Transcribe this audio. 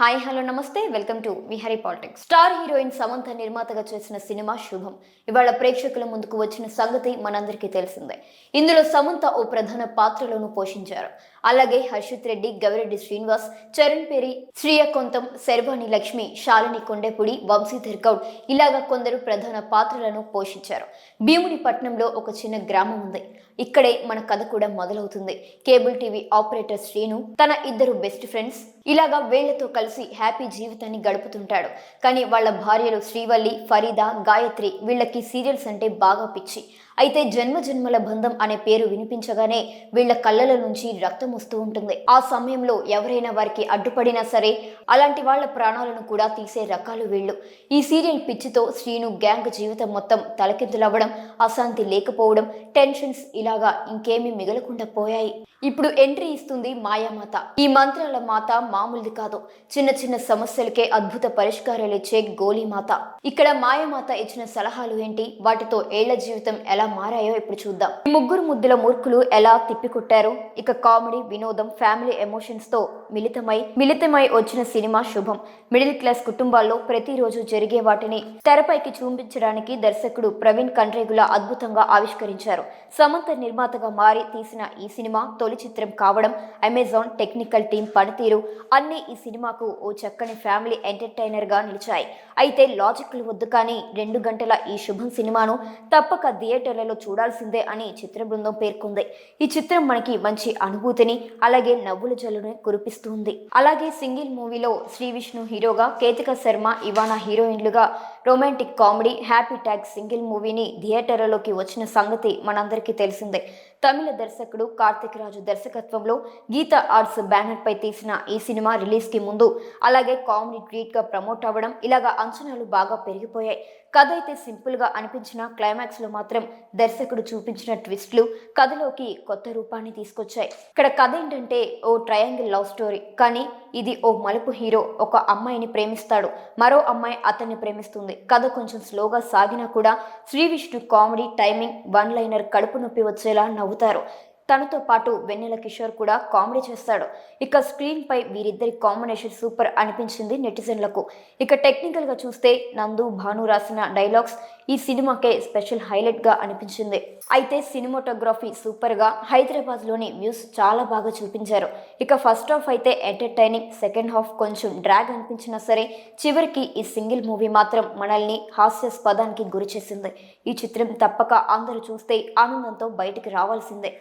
Hi hello నమస్తే welcome to Vihari politics. Star heroine Samantha నిర్మాతగా చేసిన సినిమా శుభం ఇవాళ ప్రేక్షకుల ముందుకు వచ్చిన సంగతి మనందరికీ తెలిసిందే. ఇందులో సమంత ఓ ప్రధాన పాత్రలను పోషించారు. అలాగే హర్షిత్ రెడ్డి, గవిరెడ్డి శ్రీనివాస్, చరణ్ పేరి, శ్రీయ కొంతం, శర్వాణి లక్ష్మి, శాలిని కొండెపుడి, వంశీధర్ గౌడ్ ఇలాగా కొందరు ప్రధాన పాత్రలను పోషించారు. భీముని పట్నంలో ఒక చిన్న గ్రామం ఉంది. ఇక్కడే మన కథ కూడా మొదలవుతుంది. కేబుల్ టీవీ ఆపరేటర్ శ్రీను తన ఇద్దరు బెస్ట్ ఫ్రెండ్స్ ఇలాగా వీళ్లతో కలిసి హ్యాపీ జీవితాన్ని గడుపుతుంటాడు. కానీ వాళ్ళ భార్యలు శ్రీవల్లి, ఫరీదా, గాయత్రి వీళ్ళకి సీరియల్స్ అంటే బాగా పిచ్చి. అయితే జన్మ జన్మల బంధం అనే పేరు వినిపించగానే వీళ్ళ కళ్ళల నుంచి రక్తం వస్తూ ఉంటుంది. ఆ సమయంలో ఎవరైనా వారికి అడ్డుపడినా సరే అలాంటి వాళ్ళ ప్రాణాలను కూడా తీసే రకాలు వీళ్ళు. ఈ సీరియల్ పిచ్చితో శ్రీను గ్యాంగ్ జీవితం మొత్తం తలకిందులవ్వడం, అశాంతి లేకపోవడం, టెన్షన్స్ ఇలాగా ఇంకేమీ మిగలకుండా పోయాయి. ఇప్పుడు ఎంట్రీ ఇస్తుంది మాయామాత. ఈ మంత్రాల మాత మామూలుది కాదు. చిన్న చిన్న సమస్యలకే అద్భుత పరిష్కారాలు ఇచ్చే గోలీమాత. ఇక్కడ మాయామాత ఇచ్చిన సలహాలు ఏంటి, వాటితో ఏళ్ల జీవితం ఎలా మారాయో ఇప్పుడు చూద్దాం. ఈ ముగ్గురు ముద్దుల మూర్ఖులు ఎలా తిప్పికొట్టారో, ఇక కామెడీ, వినోదం, ఫ్యామిలీ ఎమోషన్స్ తో మిళితమై వచ్చిన సినిమా శుభం. మిడిల్ క్లాస్ కుటుంబాల్లో ప్రతిరోజు జరిగే వాటిని తెరపైకి చూపించడానికి దర్శకుడు ప్రవీణ్ కండ్రేగుల అద్భుతంగా ఆవిష్కరించారు. సమంత నిర్మాతగా మారి తీసిన ఈ సినిమా తొలి చిత్రం కావడం, అమెజాన్ టెక్నికల్ టీం పనితీరు అన్నీ ఈ సినిమాకు ఓ చక్కని ఫ్యామిలీ ఎంటర్టైనర్ గా నిలిచాయి. అయితే లాజిక్లు వద్దు, కానీ 2 గంటల ఈ శుభం సినిమాను తప్పక థియేటర్లలో చూడాల్సిందే అని చిత్ర బృందం పేర్కొంది. ఈ చిత్రం మనకి మంచి అనుభూతిని, అలాగే నవ్వుల జల్లుని కురిపిస్తుంది. అలాగే సింగిల్ మూవీలో శ్రీ విష్ణు హీరోగా, కేతిక శర్మ, ఇవానా హీరోయిన్లుగా romantic comedy happy tag single మూవీని థియేటర్లలోకి వచ్చిన సంగతి మనందరికీ తెలిసిందే. తమిళ దర్శకుడు కార్తిక్ రాజు దర్శకత్వంలో గీత ఆర్ట్స్ బ్యానర్ పై తీసిన ఈ సినిమా రిలీజ్ కి ముందు అలాగే కామెడీ ట్రీట్ గా ప్రమోట్ అవ్వడం, ఇలాగా అంచనాలు బాగా పెరిగిపోయాయి. కథ అయితే సింపుల్ గా అనిపించిన క్లైమాక్స్ లో మాత్రం దర్శకుడు చూపించిన ట్విస్ట్లు కథలోకి కొత్త రూపాన్ని తీసుకొచ్చాయి. ఇక్కడ కథ ఏంటంటే ఓ ట్రయాంగిల్ లవ్ స్టోరీ, కానీ ఇది ఓ మలుపు. హీరో ఒక అమ్మాయిని ప్రేమిస్తాడు, మరో అమ్మాయి అతన్ని ప్రేమిస్తుంది. కథ కొంచెం స్లోగా సాగినా కూడా Sree Vishnu comedy timing, one liner కడుపు నొప్పి వచ్చేలా నవ్వుతారు. తనతో పాటు వెన్నెల కిషోర్ కూడా కామెడీ చేస్తాడు. ఇక స్క్రీన్ పై వీరిద్దరి కాంబినేషన్ సూపర్ అనిపించింది నెటిజన్లకు. ఇక టెక్నికల్ గా చూస్తే నందు, భాను రాసిన డైలాగ్స్ ఈ సినిమాకే స్పెషల్ హైలైట్ గా అనిపించింది. అయితే సినిమాటోగ్రఫీ సూపర్ గా, హైదరాబాద్ లోని వ్యూస్ చాలా బాగా చూపించారు. ఇక ఫస్ట్ హాఫ్ అయితే ఎంటర్టైనింగ్, సెకండ్ హాఫ్ కొంచెం డ్రాగ్ అనిపించినా సరే చివరికి ఈ సింగిల్ మూవీ మాత్రం మనల్ని హాస్యాస్పదానికి గురి చేసింది. ఈ చిత్రం తప్పక అందరూ చూస్తే ఆనందంతో బయటికి రావాల్సిందే.